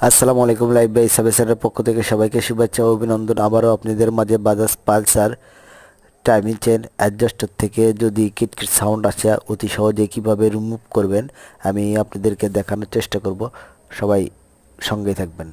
আসসালামু আলাইকুম, live by সাবেসারের পক্ষ থেকে সবাইকে শুভেচ্ছা ও অভিনন্দন। আবারও আপনাদের মাঝে Bajaj Pulsar timing chain adjuster থেকে যদি কিটকিট সাউন্ড আসে অতি সহজে কিভাবে রিমুভ করবেন আমি আপনাদেরকে দেখানোর চেষ্টা করব। সবাই সঙ্গে থাকবেন।